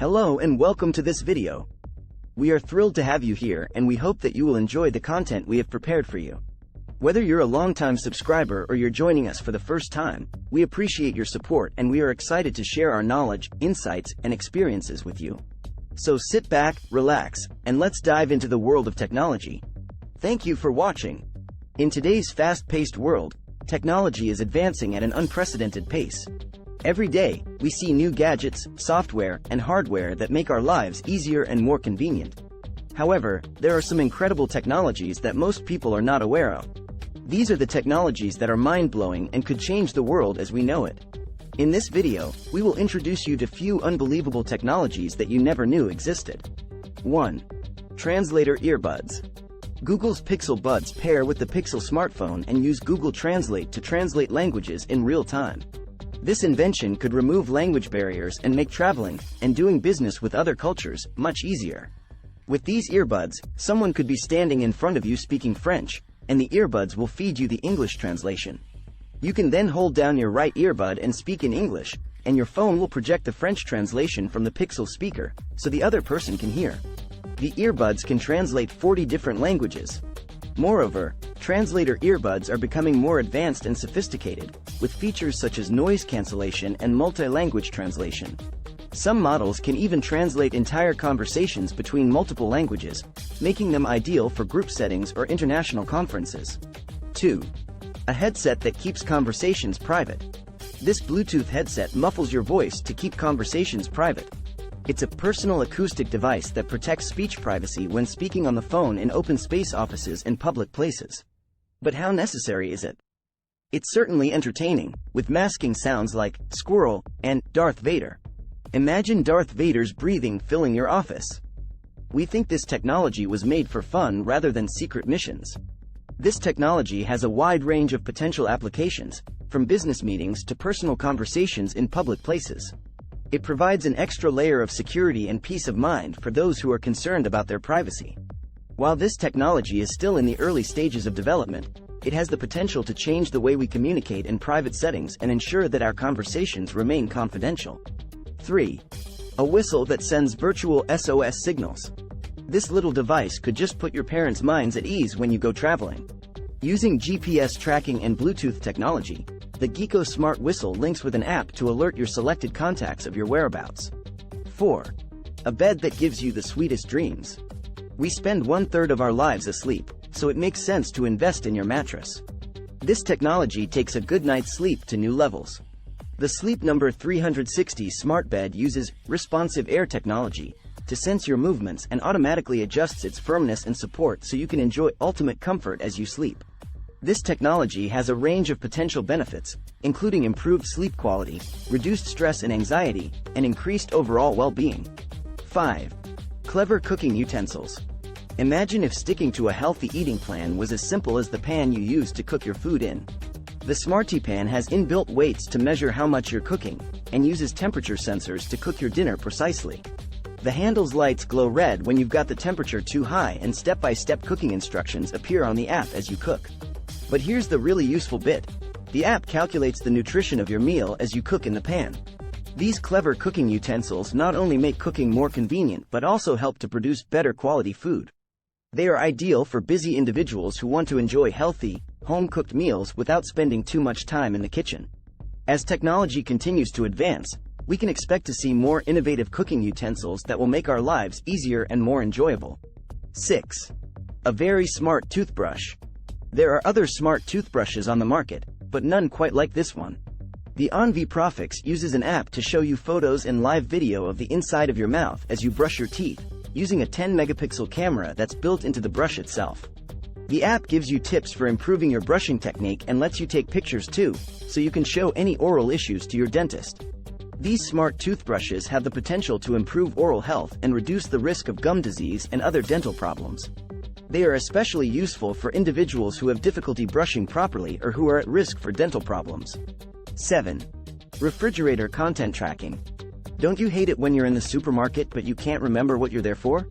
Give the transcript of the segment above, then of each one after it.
Hello and welcome to this video. We are thrilled to have you here and we hope that you will enjoy the content we have prepared for you. Whether you're a longtime subscriber or you're joining us for the first time, we appreciate your support and we are excited to share our knowledge, insights, and experiences with you. So sit back, relax, and let's dive into the world of technology. Thank you for watching. In today's fast-paced world, technology is advancing at an unprecedented pace. Every day, we see new gadgets, software, and hardware that make our lives easier and more convenient. However, there are some incredible technologies that most people are not aware of. These are the technologies that are mind-blowing and could change the world as we know it. In this video, we will introduce you to few unbelievable technologies that you never knew existed. 1. Translator earbuds. Google's Pixel Buds pair with the Pixel smartphone and use Google Translate to translate languages in real time. This invention could remove language barriers and make traveling and doing business with other cultures much easier. With these earbuds, someone could be standing in front of you speaking French, and the earbuds will feed you the English translation. You can then hold down your right earbud and speak in English, and your phone will project the French translation from the Pixel speaker, so the other person can hear. The earbuds can translate 40 different languages. Moreover, Translator earbuds are becoming more advanced and sophisticated, with features such as noise cancellation and multi-language translation. Some models can even translate entire conversations between multiple languages, making them ideal for group settings or international conferences. 2. A headset that keeps conversations private. This Bluetooth headset muffles your voice to keep conversations private. It's a personal acoustic device that protects speech privacy when speaking on the phone in open space offices and public places. But how necessary is it? It's certainly entertaining, with masking sounds like squirrel and Darth Vader. Imagine Darth Vader's breathing filling your office. We think this technology was made for fun rather than secret missions. This technology has a wide range of potential applications, from business meetings to personal conversations in public places. It provides an extra layer of security and peace of mind for those who are concerned about their privacy. While this technology is still in the early stages of development, it has the potential to change the way we communicate in private settings and ensure that our conversations remain confidential. 3. A whistle that sends virtual SOS signals. This little device could just put your parents' minds at ease when you go traveling. Using GPS tracking and Bluetooth technology, the Geeko Smart Whistle links with an app to alert your selected contacts of your whereabouts. 4. A bed that gives you the sweetest dreams. We spend 1/3 of our lives asleep, so it makes sense to invest in your mattress. This technology takes a good night's sleep to new levels. The Sleep Number 360 smart bed uses responsive air technology to sense your movements and automatically adjusts its firmness and support so you can enjoy ultimate comfort as you sleep. This technology has a range of potential benefits, including improved sleep quality, reduced stress and anxiety, and increased overall well-being. 5. Clever cooking utensils. Imagine if sticking to a healthy eating plan was as simple as the pan you use to cook your food in. The Smarty Pan has inbuilt weights to measure how much you're cooking, and uses temperature sensors to cook your dinner precisely. The handle's lights glow red when you've got the temperature too high, and step-by-step cooking instructions appear on the app as you cook. But here's the really useful bit. The app calculates the nutrition of your meal as you cook in the pan. These clever cooking utensils not only make cooking more convenient but also help to produce better quality food. They are ideal for busy individuals who want to enjoy healthy, home-cooked meals without spending too much time in the kitchen. As technology continues to advance, we can expect to see more innovative cooking utensils that will make our lives easier and more enjoyable. 6. A very smart toothbrush. There are other smart toothbrushes on the market, but none quite like this one. The Envy Profix uses an app to show you photos and live video of the inside of your mouth as you brush your teeth, using a 10-megapixel camera that's built into the brush itself. The app gives you tips for improving your brushing technique and lets you take pictures too, so you can show any oral issues to your dentist. These smart toothbrushes have the potential to improve oral health and reduce the risk of gum disease and other dental problems. They are especially useful for individuals who have difficulty brushing properly or who are at risk for dental problems. 7. Refrigerator content tracking. Don't you hate it when you're in the supermarket but you can't remember what you're there for?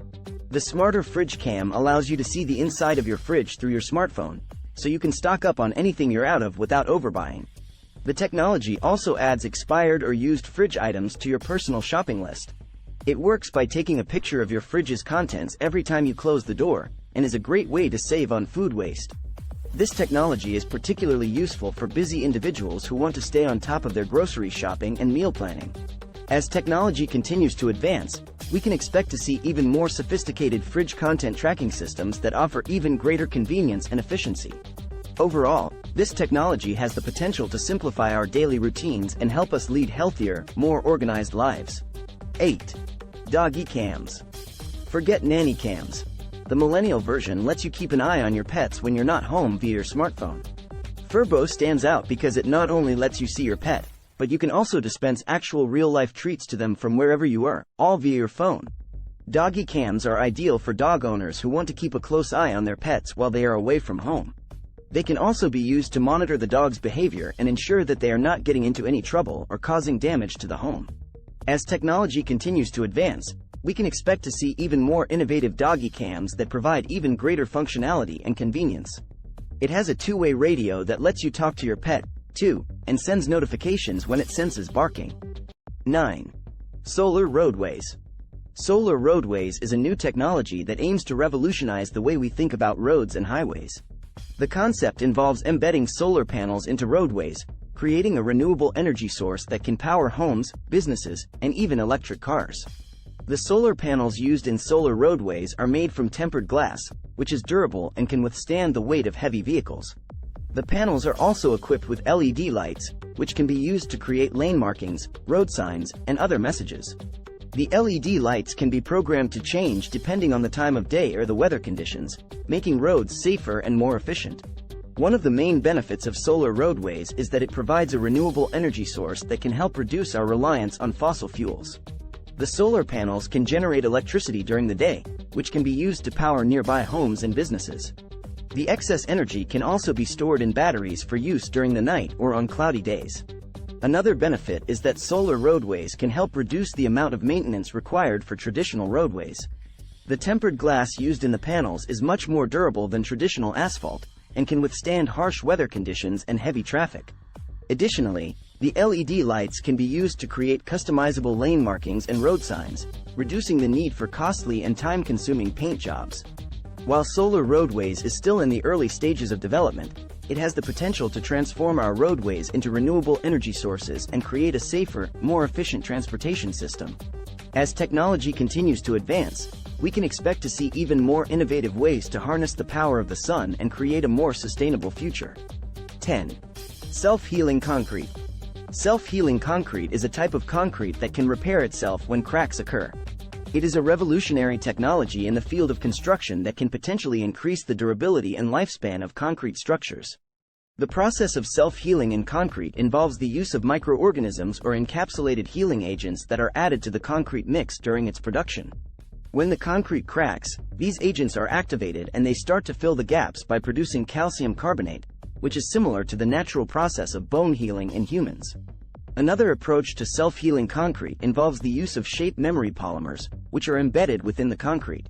The Smarter Fridge Cam allows you to see the inside of your fridge through your smartphone, so you can stock up on anything you're out of without overbuying. The technology also adds expired or used fridge items to your personal shopping list. It works by taking a picture of your fridge's contents every time you close the door, and is a great way to save on food waste. This technology is particularly useful for busy individuals who want to stay on top of their grocery shopping and meal planning. As technology continues to advance, we can expect to see even more sophisticated fridge content tracking systems that offer even greater convenience and efficiency. Overall, this technology has the potential to simplify our daily routines and help us lead healthier, more organized lives. 8. Doggy cams. Forget nanny cams. The millennial version lets you keep an eye on your pets when you're not home via your smartphone. Furbo stands out because it not only lets you see your pet, but you can also dispense actual real-life treats to them from wherever you are, all via your phone. Doggy cams are ideal for dog owners who want to keep a close eye on their pets while they are away from home. They can also be used to monitor the dog's behavior and ensure that they are not getting into any trouble or causing damage to the home. As technology continues to advance, we can expect to see even more innovative doggy cams that provide even greater functionality and convenience. It has a two-way radio that lets you talk to your pet, too, and sends notifications when it senses barking. 9. Solar roadways. Solar roadways is a new technology that aims to revolutionize the way we think about roads and highways. The concept involves embedding solar panels into roadways, creating a renewable energy source that can power homes, businesses, and even electric cars. The solar panels used in solar roadways are made from tempered glass, which is durable and can withstand the weight of heavy vehicles. The panels are also equipped with LED lights, which can be used to create lane markings, road signs, and other messages. The LED lights can be programmed to change depending on the time of day or the weather conditions, making roads safer and more efficient. One of the main benefits of solar roadways is that it provides a renewable energy source that can help reduce our reliance on fossil fuels. The solar panels can generate electricity during the day, which can be used to power nearby homes and businesses. The excess energy can also be stored in batteries for use during the night or on cloudy days. Another benefit is that solar roadways can help reduce the amount of maintenance required for traditional roadways. The tempered glass used in the panels is much more durable than traditional asphalt, and can withstand harsh weather conditions and heavy traffic. Additionally, the LED lights can be used to create customizable lane markings and road signs, reducing the need for costly and time-consuming paint jobs. While solar roadways is still in the early stages of development, it has the potential to transform our roadways into renewable energy sources and create a safer, more efficient transportation system. As technology continues to advance, we can expect to see even more innovative ways to harness the power of the sun and create a more sustainable future. 10. Self-healing concrete. Self-healing concrete is a type of concrete that can repair itself when cracks occur. It is a revolutionary technology in the field of construction that can potentially increase the durability and lifespan of concrete structures. The process of self-healing in concrete involves the use of microorganisms or encapsulated healing agents that are added to the concrete mix during its production. When the concrete cracks, these agents are activated and they start to fill the gaps by producing calcium carbonate, which is similar to the natural process of bone healing in humans. Another approach to self-healing concrete involves the use of shape memory polymers, which are embedded within the concrete.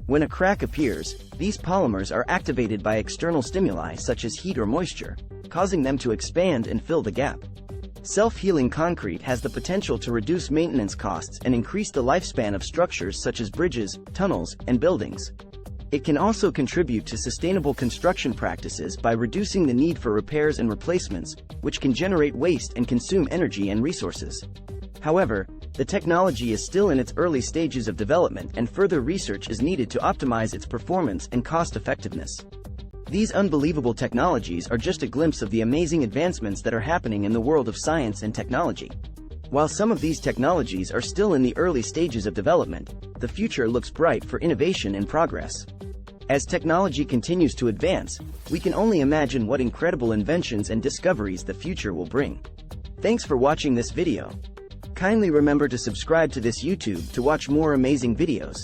When a crack appears, these polymers are activated by external stimuli such as heat or moisture, causing them to expand and fill the gap. Self-healing concrete has the potential to reduce maintenance costs and increase the lifespan of structures such as bridges, tunnels, and buildings. It can also contribute to sustainable construction practices by reducing the need for repairs and replacements, which can generate waste and consume energy and resources. However, the technology is still in its early stages of development and further research is needed to optimize its performance and cost-effectiveness. These unbelievable technologies are just a glimpse of the amazing advancements that are happening in the world of science and technology. While some of these technologies are still in the early stages of development, the future looks bright for innovation and progress. As technology continues to advance, we can only imagine what incredible inventions and discoveries the future will bring. Thanks for watching this video. Kindly remember to subscribe to this YouTube to watch more amazing videos.